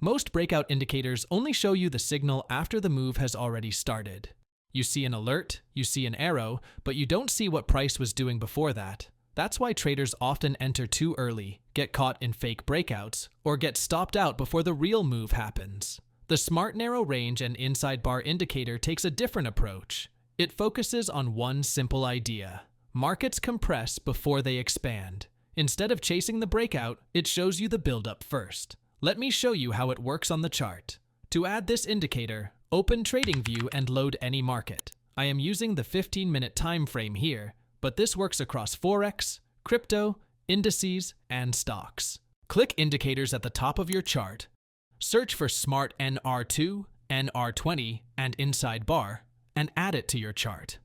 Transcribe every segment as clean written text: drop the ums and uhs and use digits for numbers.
Most breakout indicators only show you the signal after the move has already started. You see an alert, you see an arrow, but you don't see what price was doing before that. That's why traders often enter too early, get caught in fake breakouts, or get stopped out before the real move happens. The Smart Narrow Range and Inside Bar indicator takes a different approach. It focuses on one simple idea. Markets compress before they expand. Instead of chasing the breakout, it shows you the buildup first. Let me show you how it works on the chart. To add this indicator, open TradingView and load any market. I am using the 15-minute time frame here, but this works across Forex, crypto, indices, and stocks. Click Indicators at the top of your chart. Search for Smart NR2-NR20 and Inside Bar, and add it to your chart.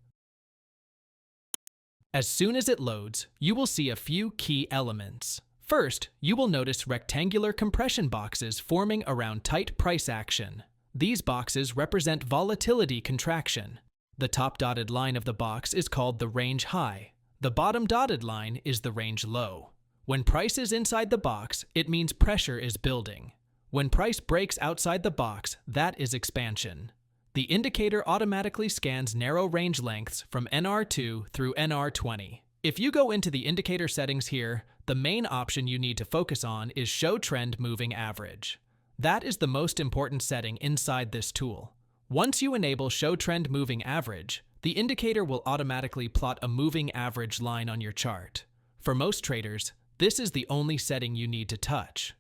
As soon as it loads, you will see a few key elements. First, you will notice rectangular compression boxes forming around tight price action. These boxes represent volatility contraction. The top dotted line of the box is called the range high. The bottom dotted line is the range low. When price is inside the box, it means pressure is building. When price breaks outside the box, that is expansion. The indicator automatically scans narrow range lengths from NR2 through NR20. If you go into the indicator settings here, the main option you need to focus on is Show Trend Moving Average. That is the most important setting inside this tool. Once you enable Show Trend Moving Average, the indicator will automatically plot a moving average line on your chart. For most traders, this is the only setting you need to touch.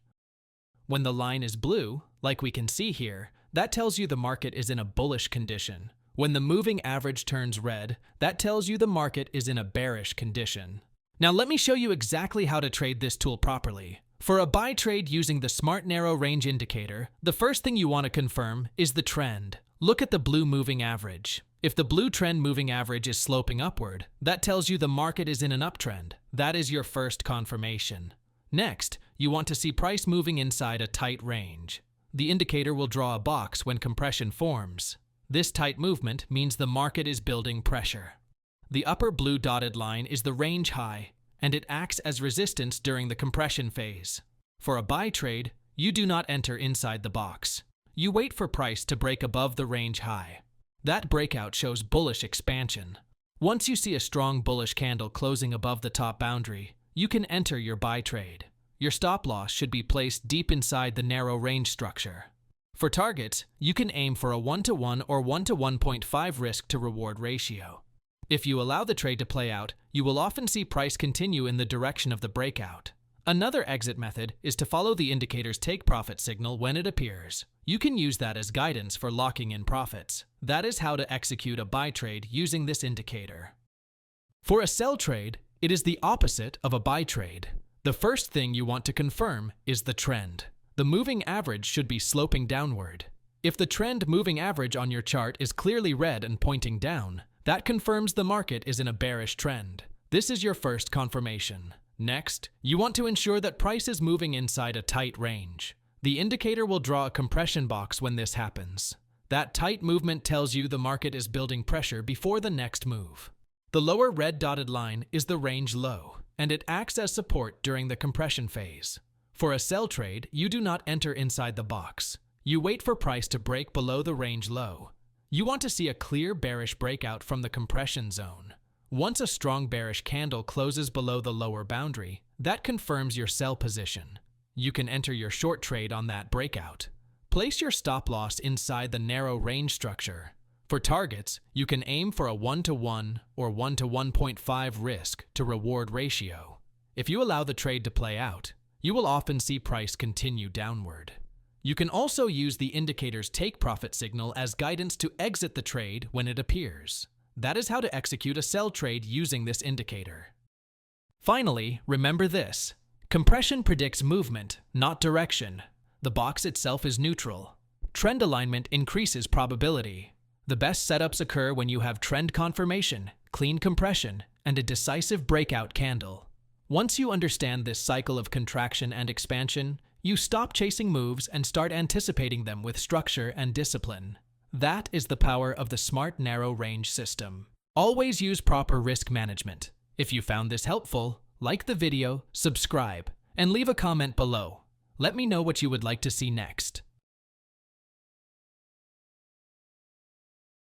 When the line is blue, like we can see here, that tells you the market is in a bullish condition. When the moving average turns red, that tells you the market is in a bearish condition. Now let me show you exactly how to trade this tool properly. For a buy trade using the Smart Narrow Range indicator, the first thing you want to confirm is the trend. Look at the blue moving average. If the blue trend moving average is sloping upward, that tells you the market is in an uptrend. That is your first confirmation. Next, you want to see price moving inside a tight range. The indicator will draw a box when compression forms. This tight movement means the market is building pressure. The upper blue dotted line is the range high, and it acts as resistance during the compression phase. For a buy trade, you do not enter inside the box. You wait for price to break above the range high. That breakout shows bullish expansion. Once you see a strong bullish candle closing above the top boundary, you can enter your buy trade. Your stop loss should be placed deep inside the narrow range structure. For targets, you can aim for a 1-to-1 or 1-to-1.5 risk to reward ratio. If you allow the trade to play out, you will often see price continue in the direction of the breakout. Another exit method is to follow the indicator's take profit signal when it appears. You can use that as guidance for locking in profits. That is how to execute a buy trade using this indicator. For a sell trade, it is the opposite of a buy trade. The first thing you want to confirm is the trend. The moving average should be sloping downward. If the trend moving average on your chart is clearly red and pointing down, that confirms the market is in a bearish trend. This is your first confirmation. Next, you want to ensure that price is moving inside a tight range. The indicator will draw a compression box when this happens. That tight movement tells you the market is building pressure before the next move. The lower red dotted line is the range low, and it acts as support during the compression phase. For a sell trade, you do not enter inside the box. You wait for price to break below the range low. You want to see a clear bearish breakout from the compression zone. Once a strong bearish candle closes below the lower boundary, that confirms your sell position. You can enter your short trade on that breakout. Place your stop loss inside the narrow range structure. For targets, you can aim for a 1-to-1 or 1-to-1.5 risk to reward ratio. If you allow the trade to play out, you will often see price continue downward. You can also use the indicator's take profit signal as guidance to exit the trade when it appears. That is how to execute a sell trade using this indicator. Finally, remember this. Compression predicts movement, not direction. The box itself is neutral. Trend alignment increases probability. The best setups occur when you have trend confirmation, clean compression, and a decisive breakout candle. Once you understand this cycle of contraction and expansion, you stop chasing moves and start anticipating them with structure and discipline. That is the power of the Smart Narrow Range system. Always use proper risk management. If you found this helpful, like the video, subscribe, and leave a comment below. Let me know what you would like to see next.